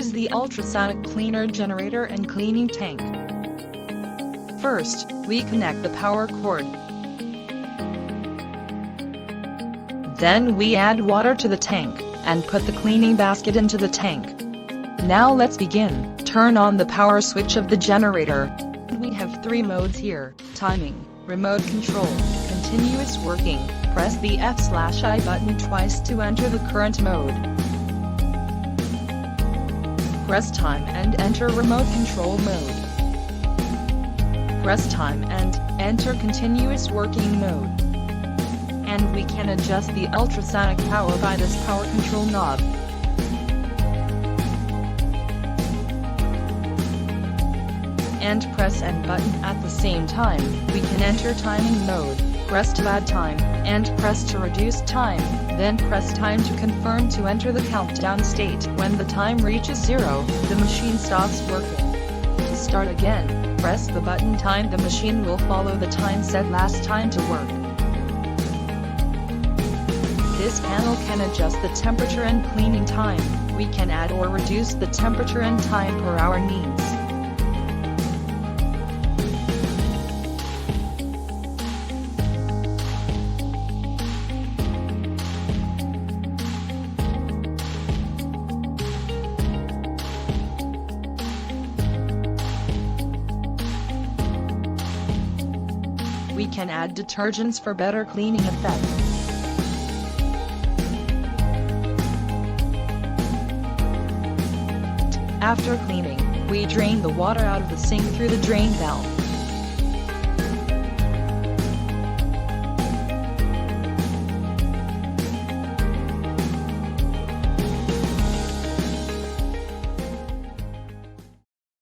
Here's the ultrasonic cleaner generator and cleaning tank. First, we connect the power cord. Then we add water to the tank, and put the cleaning basket into the tank. Now let's begin. Turn on the power switch of the generator. We have 3 modes here: timing, remote control, continuous working. Press the F/I button twice to enter the current mode. Press time and enter remote control mode. Press time and enter continuous working mode. And we can adjust the ultrasonic power by this power control knob. And press N button at the same time. We can enter timing mode, press to add time, and press to reduce time, then press time to confirm to enter the countdown state. When the time reaches 0, the machine stops working. To start again, press the button time. The machine will follow the time set last time to work. This panel can adjust the temperature and cleaning time. We can add or reduce the temperature and time per our needs. We can add detergents for better cleaning effect. After cleaning, we drain the water out of the sink through the drain valve.